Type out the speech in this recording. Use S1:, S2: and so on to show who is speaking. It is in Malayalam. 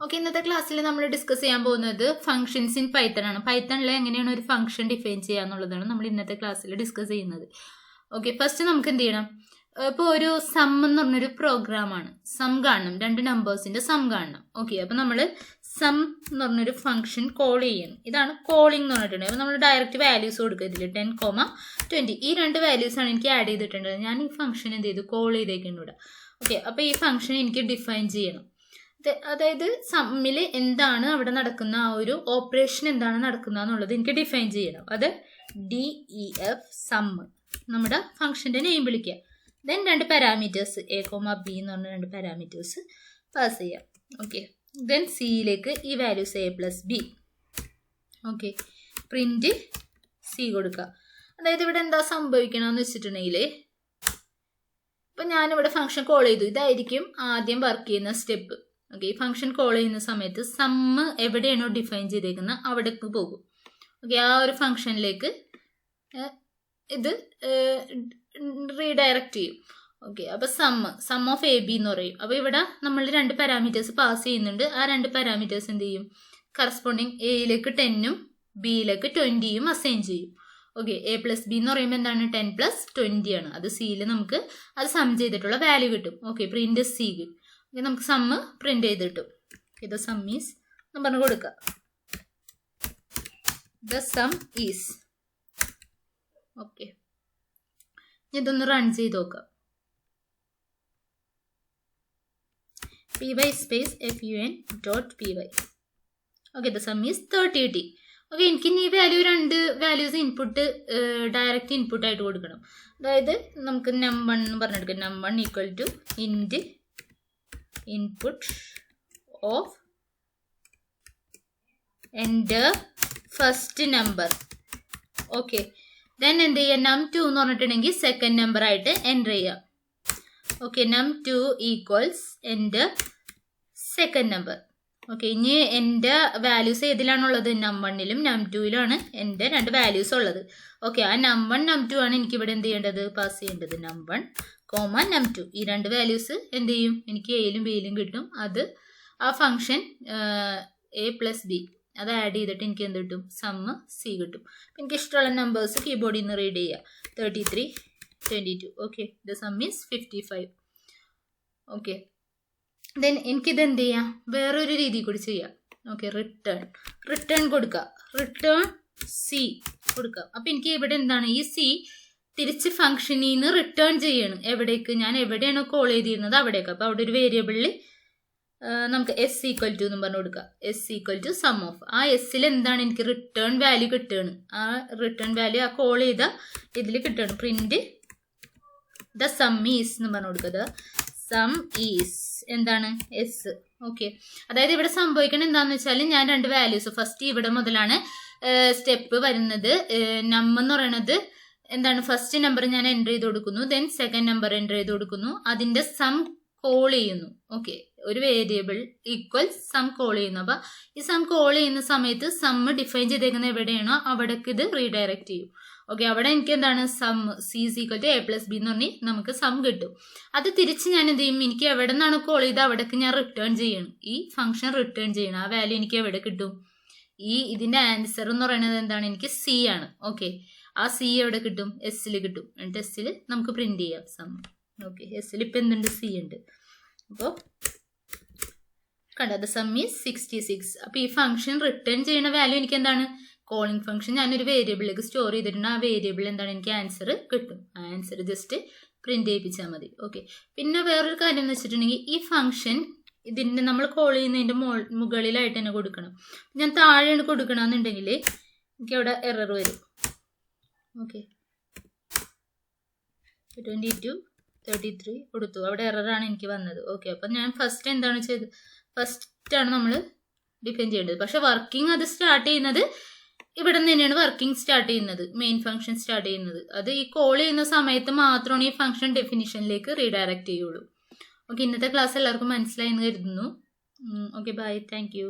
S1: ഓക്കെ, ഇന്നത്തെ ക്ലാസ്സിൽ നമ്മൾ ഡിസ്കസ് ചെയ്യാൻ പോകുന്നത് ഫംഗ്ഷൻസ് ഇൻ പൈത്തൺ ആണ്. പൈത്തണിൽ എങ്ങനെയാണ് ഒരു ഫംഗ്ഷൻ ഡിഫൈൻ ചെയ്യുക എന്നുള്ളതാണ് നമ്മൾ ഇന്നത്തെ ക്ലാസ്സിൽ ഡിസ്കസ് ചെയ്യുന്നത്. ഓക്കെ, ഫസ്റ്റ് നമുക്ക് എന്ത് ചെയ്യണം? ഇപ്പോൾ ഒരു സം എന്ന് പറഞ്ഞൊരു പ്രോഗ്രാമാണ്. സം കാണണം, രണ്ട് നമ്പേഴ്സിൻ്റെ സം കാണണം. ഓക്കെ, അപ്പോൾ നമ്മൾ സം എന്ന് പറഞ്ഞൊരു ഫംഗ്ഷൻ കോൾ ചെയ്യണം. ഇതാണ് കോളിംഗ് എന്ന് പറഞ്ഞിട്ടുണ്ടെങ്കിൽ അപ്പോൾ നമ്മൾ ഡയറക്റ്റ് വാല്യൂസ് കൊടുക്കുക. ഇതിൽ 10,20 ഈ രണ്ട് വാല്യൂസാണ് എനിക്ക് ആഡ് ചെയ്തിട്ടുണ്ട്. ഞാൻ ഈ ഫംഗ്ഷൻ എന്ത് ചെയ്തു? കോൾ ചെയ്തേക്കുന്നുണ്ട് ഇവിടെ. ഓക്കെ, അപ്പോൾ ഈ ഫംഗ്ഷൻ എനിക്ക് ഡിഫൈൻ ചെയ്യണം. അതായത് സമ്മിൽ എന്താണ് അവിടെ നടക്കുന്ന ആ ഒരു ഓപ്പറേഷൻ എന്താണ് നടക്കുന്നത് എന്നുള്ളത് എനിക്ക് ഡിഫൈൻ ചെയ്യണം. അത് DEF സം നമ്മുടെ ഫംഗ്ഷൻ്റെ നെയിം വിളിക്കുക. ദെൻ രണ്ട് പാരാമീറ്റേഴ്സ് A, B എന്ന് പറഞ്ഞ രണ്ട് പാരാമീറ്റേഴ്സ് പാസ് ചെയ്യാം. ഓക്കെ, ദെൻ സിയിലേക്ക് ഈ values A+B. Okay, print C കൊടുക്കുക. അതായത് ഇവിടെ എന്താ സംഭവിക്കണമെന്ന് വെച്ചിട്ടുണ്ടെങ്കിൽ ഇപ്പം ഞാനിവിടെ ഫംഗ്ഷൻ കോൾ ചെയ്തു. ഇതായിരിക്കും ആദ്യം വർക്ക് ചെയ്യുന്ന സ്റ്റെപ്പ്. ഓക്കെ, ഈ ഫംഗ്ഷൻ കോൾ ചെയ്യുന്ന സമയത്ത് സമ്മ് എവിടെയാണോ ഡിഫൈൻ ചെയ്തേക്കുന്നത് അവിടേക്ക് പോകും. ഓക്കെ, ആ ഒരു ഫംഗ്ഷനിലേക്ക് ഇത് റീഡയറക്റ്റ് ചെയ്യും. ഓക്കെ, അപ്പോൾ സം ഓഫ് AB എന്ന് പറയും. അപ്പോൾ ഇവിടെ നമ്മൾ രണ്ട് പാരാമീറ്റേഴ്സ് പാസ് ചെയ്യുന്നുണ്ട്. ആ രണ്ട് പാരാമീറ്റേഴ്സ് എന്ത് ചെയ്യും? കറസ്പോണ്ടിങ് Aയിലേക്ക് 10ഉം Bയിലേക്ക് 20യും അസൈൻ ചെയ്യും. ഓക്കെ, A+B എന്ന് പറയുമ്പോൾ എന്താണ്? 10+20 ആണ്. അത് സിയിൽ നമുക്ക് അത് സം ചെയ്തിട്ടുള്ള വാല്യൂ കിട്ടും. ഓക്കെ, പ്രിന്റ് C ഓക്കെ, നമുക്ക് സമ്മ് പ്രിന്റ് ചെയ്ത് കിട്ടും. ഇത് സം ഈസ് എന്ന് പറഞ്ഞു കൊടുക്കുക. The sum is. ഓക്കെ, ഇതൊന്ന് റൺ ചെയ്ത് നോക്കാം. py space fun.py. Okay, the sum is 30t. Okay, എനിക്ക് ഇനി ഈ രണ്ട് വാല്യൂസ് ഇൻപുട്ട് ഡയറക്റ്റ് ഇൻപുട്ട് ആയിട്ട് കൊടുക്കണം. അതായത് നമുക്ക് num1 എന്ന് പറഞ്ഞെടുക്കാം. num1 equal to int input of enter first number. Okay, then എന്ത് ചെയ്യുക? num2 എന്ന് പറഞ്ഞിട്ടുണ്ടെങ്കിൽ സെക്കൻഡ് നമ്പർ ആയിട്ട് എൻ്റർ ചെയ്യാം. Okay, num2 equals enter second number. Okay, ഇനി എൻ്റെ വാല്യൂസ് ഏതിലാണുള്ളത്? num1ലും num2യിലാണ് എൻ്റെ രണ്ട് വാല്യൂസ് ഉള്ളത്. ഓക്കെ, ആ num1 num2 ആണ് എനിക്കിവിടെ എന്ത് ചെയ്യേണ്ടത്? പാസ് ചെയ്യേണ്ടത്. num1, num2 ഈ രണ്ട് വാല്യൂസ് എന്ത് ചെയ്യും? എനിക്ക് എയിലും ബിയിലും കിട്ടും. അത് ആ ഫംഗ്ഷൻ A+B അത് ആഡ് ചെയ്തിട്ട് എനിക്ക് എന്ത് കിട്ടും? സമ്മ് C കിട്ടും. എനിക്ക് ഇഷ്ടമുള്ള നമ്പേഴ്സ് കീബോർഡിൽ നിന്ന് റീഡ് ചെയ്യുക. 33, 22. Okay, the sum is 55. Okay, then എനിക്കിത് എന്ത് ചെയ്യാം? വേറൊരു രീതി കൂടി ചെയ്യാം. ഓക്കെ, റിട്ടേൺ കൊടുക്കുക. റിട്ടേൺ C കൊടുക്കുക. അപ്പം എനിക്ക് ഇവിടെ എന്താണ്? ഈ C തിരിച്ച് ഫംഗ്ഷനിൽ നിന്ന് റിട്ടേൺ ചെയ്യണം. എവിടേക്ക്? ഞാൻ എവിടെയാണോ കോൾ ചെയ്തിരുന്നത് അവിടേക്ക്. അപ്പോൾ അവിടെ ഒരു വേരിയബിളിൽ നമുക്ക് S ഈക്വൽ ടു എന്ന് പറഞ്ഞു കൊടുക്കുക. S equal to sum of. ആ എസ്സിൽ എന്താണ്? എനിക്ക് റിട്ടേൺ വാല്യൂ കിട്ടുകയാണ്. ആ റിട്ടേൺ വാല്യൂ ആ കോൾ ചെയ്ത ഇതിൽ കിട്ടുകയാണ്. പ്രിന്റ് ദ സം ഈസ് എന്ന് പറഞ്ഞു കൊടുക്കുക. സം ഈസ് എന്താണ്? S. ഓക്കെ, അതായത് ഇവിടെ സംഭവിക്കണം എന്താണെന്ന് വെച്ചാൽ ഞാൻ രണ്ട് വാല്യൂസ് ഫസ്റ്റ് ഇവിടെ മുതലാണ് സ്റ്റെപ്പ് വരുന്നത്. നം എന്ന് പറയുന്നത് എന്താണ്? ഫസ്റ്റ് നമ്പർ ഞാൻ എൻ്റർ ചെയ്ത് കൊടുക്കുന്നു. ദെൻ സെക്കൻഡ് നമ്പർ എൻ്റർ ചെയ്ത് കൊടുക്കുന്നു. അതിൻ്റെ സം കോൾ ചെയ്യുന്നു. ഓക്കെ, ഒരു വേരിയബിൾ ഈക്വൽ സം കോൾ ചെയ്യുന്നു. അപ്പോൾ ഈ സം കോൾ ചെയ്യുന്ന സമയത്ത് സമ്മ് ഡിഫൈൻ ചെയ്തേക്കുന്ന എവിടെയാണോ അവിടേക്ക് ഇത് റീഡയറക്റ്റ് ചെയ്യും. ഓക്കെ, അവിടെ എനിക്ക് എന്താണ്? Some C equal to A+B എന്ന് പറഞ്ഞാൽ നമുക്ക് സം കിട്ടും. അത് തിരിച്ച് ഞാൻ എന്ത് ചെയ്യും? എനിക്ക് എവിടെ നിന്നാണ് കോൾ ചെയ്ത് അവിടേക്ക് ഞാൻ റിട്ടേൺ ചെയ്യണം. ഈ ഫംഗ്ഷൻ റിട്ടേൺ ചെയ്യണം. ആ വാല്യൂ എനിക്ക് എവിടെ കിട്ടും? ഇതിൻ്റെ ആൻസർ എന്ന് പറയുന്നത് എന്താണ്? എനിക്ക് C ആണ്. ഓക്കെ, ആ C എവിടെ കിട്ടും? എസ്സിൽ കിട്ടും. എന്നിട്ട് എസ്സിൽ നമുക്ക് പ്രിന്റ് ചെയ്യാം സം. ഓക്കെ, എസ്സിൽ ഇപ്പം എന്തുണ്ട്? C ഉണ്ട്. അപ്പോൾ കണ്ടത് സം ഈസ് 66. അപ്പോൾ ഈ ഫംഗ്ഷൻ റിട്ടേൺ ചെയ്യുന്ന വാല്യൂ എനിക്ക് എന്താണ്? കോളിംഗ് ഫംഗ്ഷൻ ഞാനൊരു വേരിയബിളിലേക്ക് സ്റ്റോർ ചെയ്തിട്ടുണ്ട്. ആ വേരിയബിൾ എന്താണ്? എനിക്ക് ആൻസർ കിട്ടും. ആ ആൻസർ ജസ്റ്റ് പ്രിന്റ് ചെയ്യിപ്പിച്ചാൽ മതി. ഓക്കെ, പിന്നെ വേറൊരു കാര്യം എന്ന് വെച്ചിട്ടുണ്ടെങ്കിൽ ഈ ഫംഗ്ഷൻ ഇതിൻ്റെ നമ്മൾ കോൾ ചെയ്യുന്നതിൻ്റെ മുകളിലായിട്ട് തന്നെ കൊടുക്കണം. ഞാൻ താഴെയാണ് കൊടുക്കണമെന്നുണ്ടെങ്കിൽ എനിക്ക് അവിടെ എറർ വരും. ഓക്കെ, 22, 33 കൊടുത്തു. അവിടെ എററാണ് എനിക്ക് വന്നത്. ഓക്കെ, അപ്പം ഞാൻ ഫസ്റ്റ് എന്താണ് ചെയ്തത്? ഫസ്റ്റാണ് നമ്മൾ ഡിഫൈൻ ചെയ്യേണ്ടത്. പക്ഷെ വർക്കിംഗ് അത് സ്റ്റാർട്ട് ചെയ്യുന്നത് ഇവിടെ നിന്ന് തന്നെയാണ്. വർക്കിംഗ് സ്റ്റാർട്ട് ചെയ്യുന്നത്, മെയിൻ ഫംഗ്ഷൻ സ്റ്റാർട്ട് ചെയ്യുന്നത് അത് ഈ കോൾ ചെയ്യുന്ന സമയത്ത് മാത്രമാണ് ഈ ഫംഗ്ഷൻ ഡെഫിനിഷനിലേക്ക് റീഡയറക്റ്റ് ചെയ്യുള്ളൂ. ഓക്കെ, ഇന്നത്തെ ക്ലാസ് എല്ലാവർക്കും മനസ്സിലായി എന്ന് കരുതുന്നു. Okay, bye, thank U.